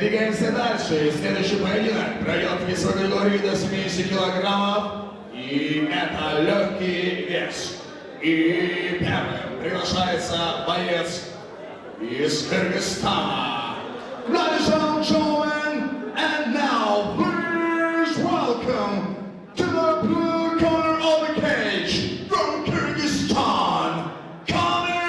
Двигаемся дальше. Следующий поединок пройдет в весовой категории до 70 килограммов. И это легкий вес. И первым приглашается боец из Кыргызстана. Ladies and gentlemen, and now please welcome to the blue corner of the cage from Kyrgyzstan, Abиев!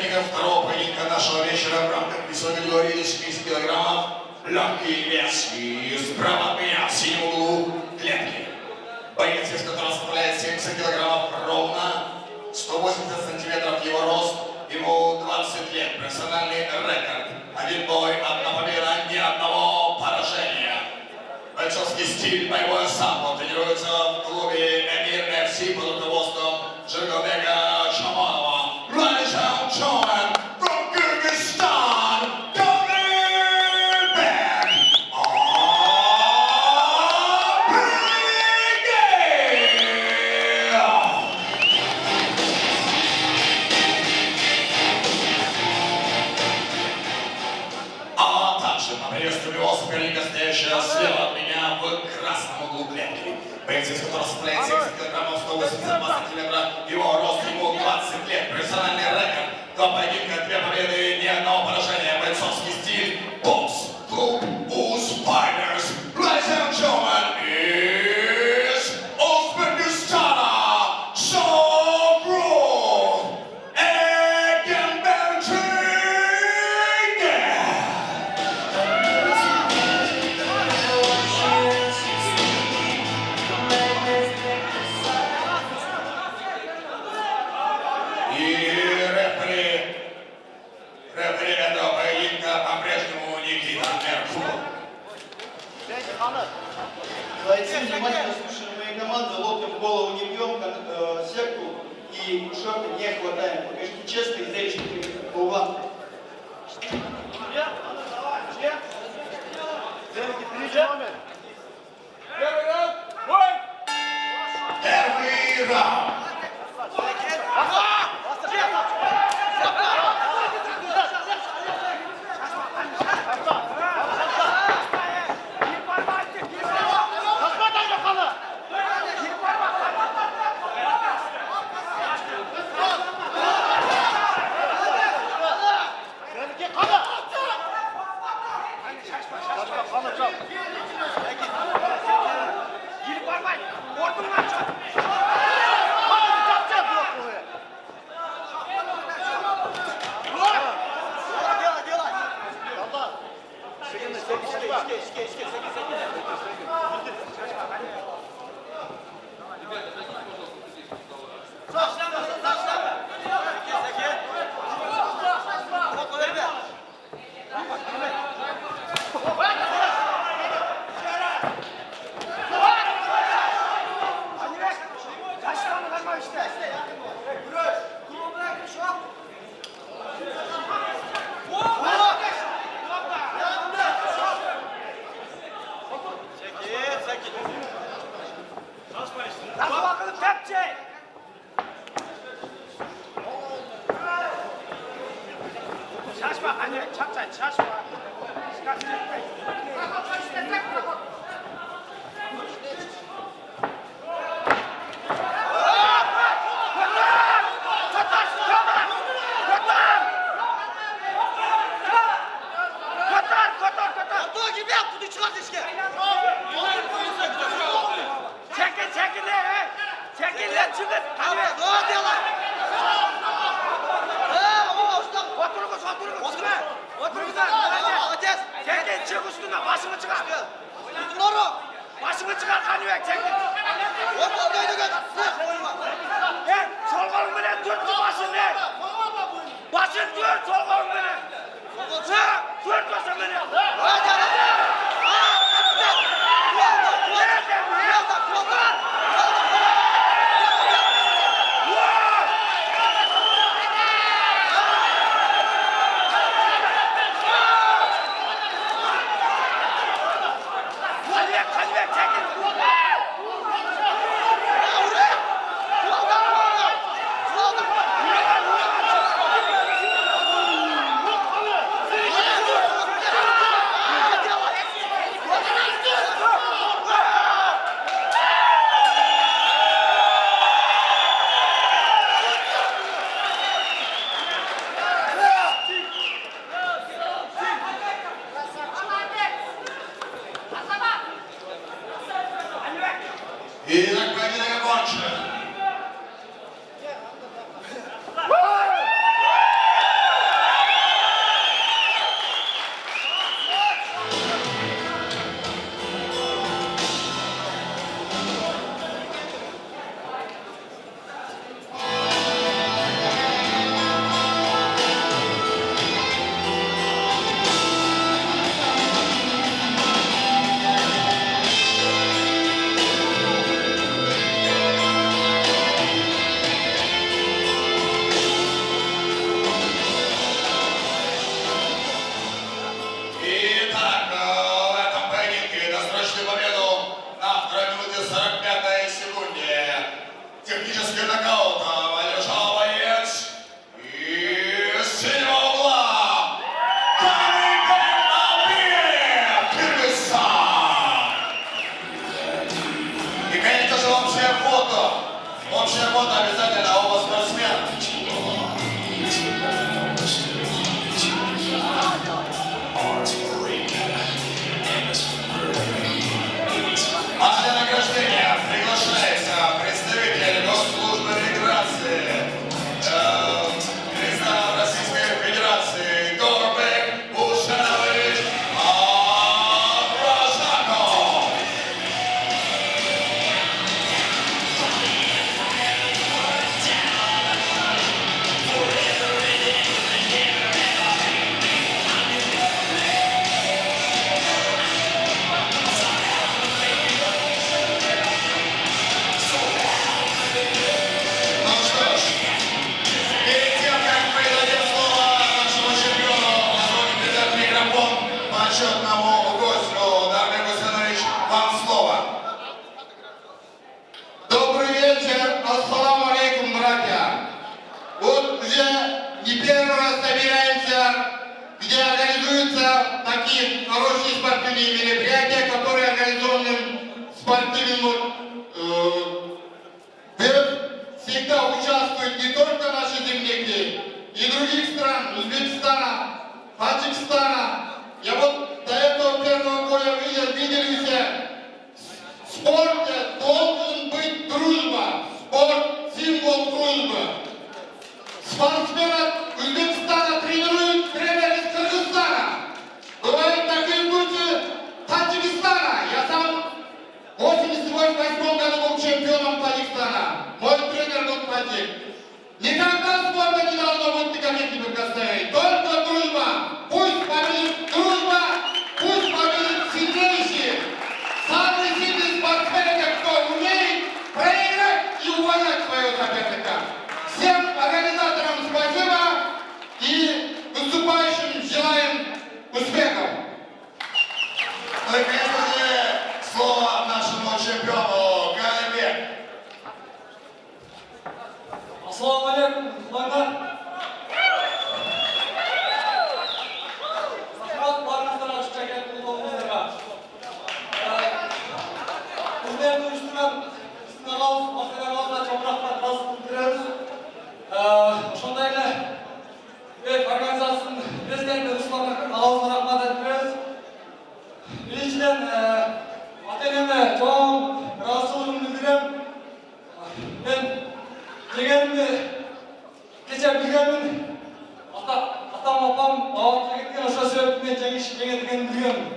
соперников второго поединка нашего вечера в рамках весовой категории до 70 килограммов. Легкий вес. И справа от меня, в синем углу, клетки. Боец, из которого составляет 70 килограммов ровно, 180 сантиметров его рост, ему 20 лет, профессиональный рекорд. Один бой, одна победа, ни одного поражения. Бойцовский стиль, боевое самбо тренируется в клубе EMIR FC под руководством Згембердиева. Ladies and gentlemen, from Kyrgyzstan, Kanybek! А также поприветствую его соперника, стоящего слева от меня в красном углу клетки. Боец, из которого составляет 70 килограммов, 182 сантиметра, его рост, ему 20 лет, профессиональный рекорд, 2 поединка, 2 победы, ни одного поражения, бойцовский стиль, бокс, клуб Узбекистан. Ladies and gentlemen, is Uzbekistan, И рефери этого поединка по-прежнему Никита Меркулов. Бойцы внимательно слушаем моей команды, локтем в голову не бьем, секту и шорты не хватаем. Покажите честно и зрелищно по углам. Первый раунд. почетному гостю. Дарбек Гусейнович, вам слово. Добрый вечер, ассаламу алейкум, братья. Вот уже не первый раз собираемся, где организуются такие хорошие спортивные мероприятия, которые организованы спортивным всегда участвуют не только наши земляки, и других стран, Узбекистана, Таджикистана. Я вот до этого первого боя видели все. В спорте должен быть дружба. Спорт – символ дружбы. Спортсменов Узбекистана тренирует тренер из Кыргызстана. Бывают такие случаи Таджикистана. Я сам в 1988 году был чемпионом Таджикистана. Мой тренер был таджик. Никогда спорта не должно быть никаких противопоставлений. Только дружба. Пусть победит дружба, пусть победит сильнейший. Самый сильный спортсмен – это кто умеет проиграть и уважать своего соперника. Всем организаторам спасибо и выступающим желаем успехов. Ну и, конечно же, слово нашему чемпиону Ганыбек. Ассаламу алейкум, құландар. Рахмат барыңыздарға шәкірт қолдауыңыздарға. Құрметті ұйымшылар, біздің ағамыз Мақтан ағамызға чоң рахмат разылық білдіреміз. Ошондой эле WEF организациясынын президенти Руслан ағамызға рахмат айтып беребиз. Биринчиден, ата-энеме чоң ыраазычылыгымды билдирем. Мен дегенімді кеше білгенмін, атам, апам, бабам жеңеткен ошо себепті мен жеңеткен білгенмін.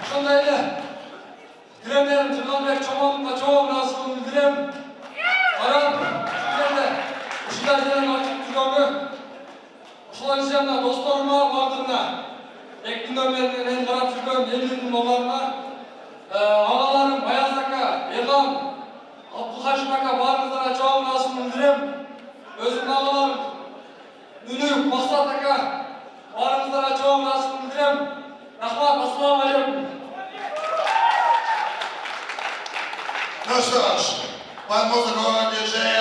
Ошондой эле тренерим Згембердиев чоңунга чоң ыраазычылыгымды билдирем. Анан ушундай жерден ачып жүргөнгө, ошолор ишенде досторума бардыгына, эки күндөр менен карап жүргөн элдин балдарына, ағаларым Баяз ака, Ерлан, Абдулхашим ака барыңыздарға чоң ыраазычылыгымды билдирем. Өзімнің ағаларым Үнү, Мақсат ака, барыңыздарға чоң ыраазычылыгымды билдирем. Рахмат, ассаламу алейкум. Ну что ж, под музыку диджея